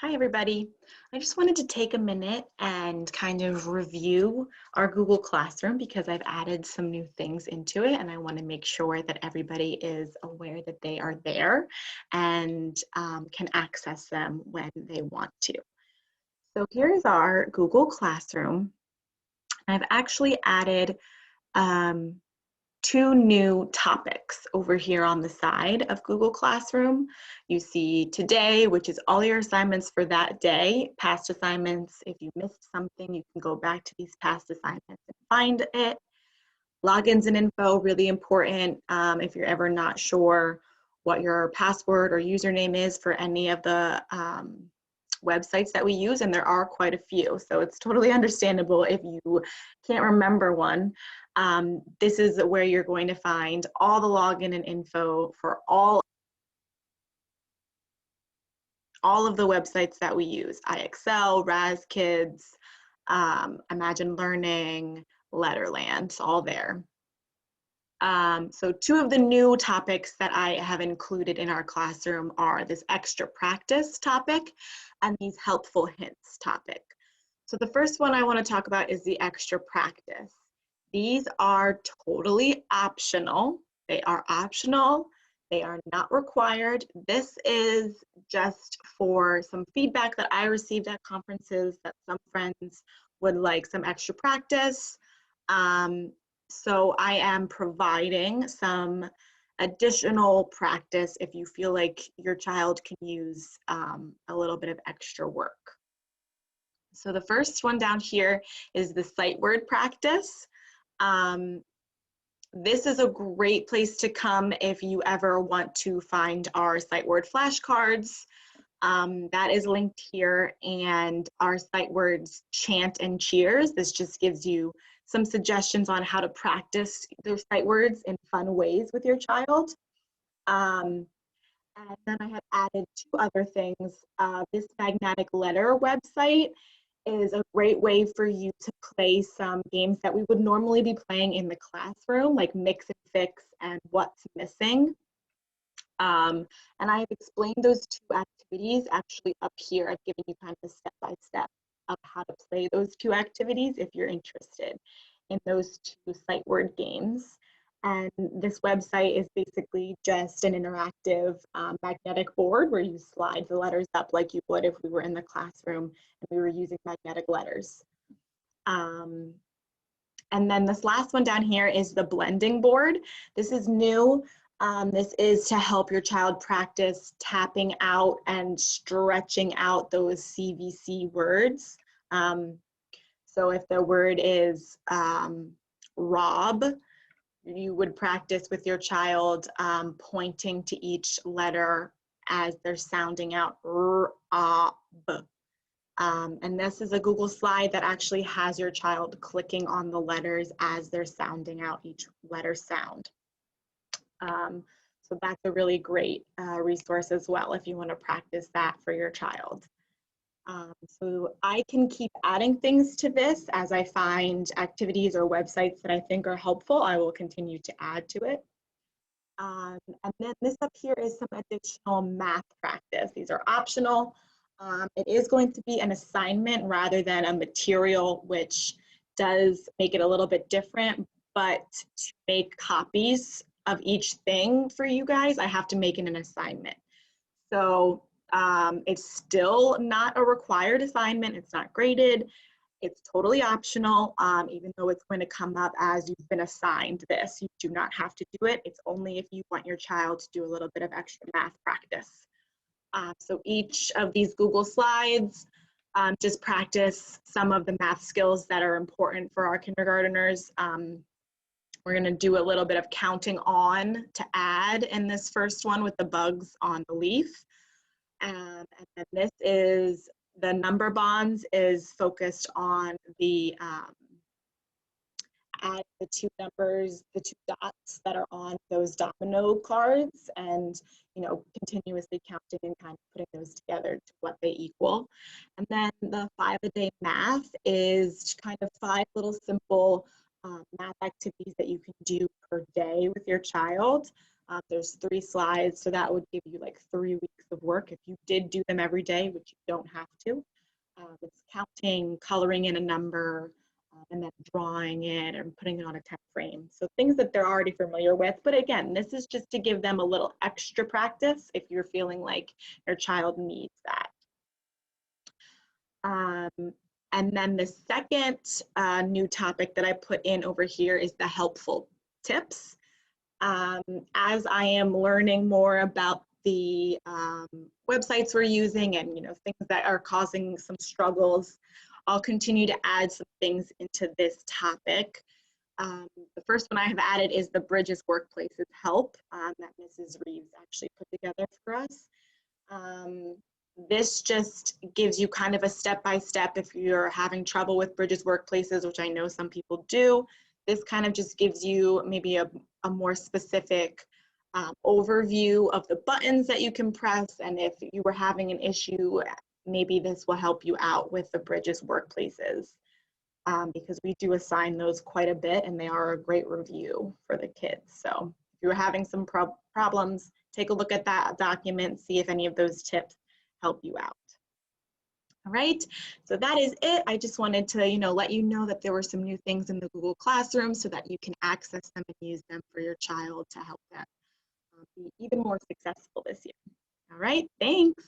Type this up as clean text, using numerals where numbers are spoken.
Hi, everybody. I just wanted to take a minute and kind of review our Google Classroom because I've added some new things into it and I want to make sure that everybody is aware that they are there and can access them when they want to. So here's our Google Classroom. I've actually added um, two new topics over here on the side of Google Classroom. You see today, which is all your assignments for that day, past assignments. If you missed something, you can go back to these past assignments and find it. Logins and info, really important. If you're ever not sure what your password or username is for any of the websites that we use, and there are quite a few, so it's totally understandable if you can't remember one. This is where you're going to find all the login and info for all of the websites that we use: IXL, RazKids, Imagine Learning, Letterland, all there. So two of the new topics that I have included in our classroom are this extra practice topic and these helpful hints topic. So the first one I want to talk about is the extra practice. These are totally optional. They are optional. They are not required. This is just for some feedback that I received at conferences that some friends would like some extra practice. So I am providing some additional practice if you feel like your child can use a little bit of extra work. So the first one down here is the sight word practice. This is a great place to come if you ever want to find our sight word flashcards. That is linked here, and our sight words chant and cheers. This just gives you some suggestions on how to practice those sight words in fun ways with your child. And then I have added two other things. This magnetic letter website is a great way for you to play some games that we would normally be playing in the classroom, like Mix and Fix and What's Missing. And I have explained those two activities actually up here. I've given you kind of a step-by-step of how to play those two activities if you're interested in those two sight word games. And this website is basically just an interactive magnetic board where you slide the letters up like you would if we were in the classroom and we were using magnetic letters. And then this last one down here is the blending board. This is new. This is to help your child practice tapping out and stretching out those CVC words. So if the word is Rob, you would practice with your child pointing to each letter as they're sounding out R-A-B. And this is a Google slide that actually has your child clicking on the letters as they're sounding out each letter sound. So that's a really great resource as well if you want to practice that for your child. So I can keep adding things to this as I find activities or websites that I think are helpful. I will continue to add to it. And then this up here is some additional math practice. These are optional. It is going to be an assignment rather than a material, which does make it a little bit different, but to make copies of each thing for you guys, I have to make it an assignment. So it's still not a required assignment. It's not graded. It's totally optional, even though it's going to come up as you've been assigned this. You do not have to do it. It's only if you want your child to do a little bit of extra math practice. So each of these Google slides, just practice some of the math skills that are important for our kindergarteners. We're going to do a little bit of counting on to add in this first one with the bugs on the leaf. And then this is the number bonds is focused on the add the two numbers, the two dots that are on those domino cards, and continuously counting and kind of putting those together to what they equal. And then the 5-a-day math is kind of 5 little simple math activities that you can do per day with your child. There's 3 slides, so that would give you like 3 weeks of work if you did do them every day, which you don't have to. It's counting, coloring in a number, and then drawing it and putting it on a 10 frame. So things that they're already familiar with. But again, this is just to give them a little extra practice if you're feeling like your child needs that. And then the second new topic that I put in over here is the helpful tips. As I am learning more about the websites we're using and things that are causing some struggles, I'll continue to add some things into this topic. The first one I have added is the Bridges Workplaces Help that Mrs. Reeves actually put together for us. This just gives you kind of a step-by-step if you're having trouble with Bridges Workplaces, which I know some people do. This kind of just gives you maybe a more specific overview of the buttons that you can press, and if you were having an issue, maybe this will help you out with the Bridges Workplaces, because we do assign those quite a bit and they are a great review for the kids. So if you're having some problems, take a look at that document, see if any of those tips help you out. All right, so that is it. I just wanted to, let you know that there were some new things in the Google Classroom so that you can access them and use them for your child to help them be even more successful this year. All right, thanks.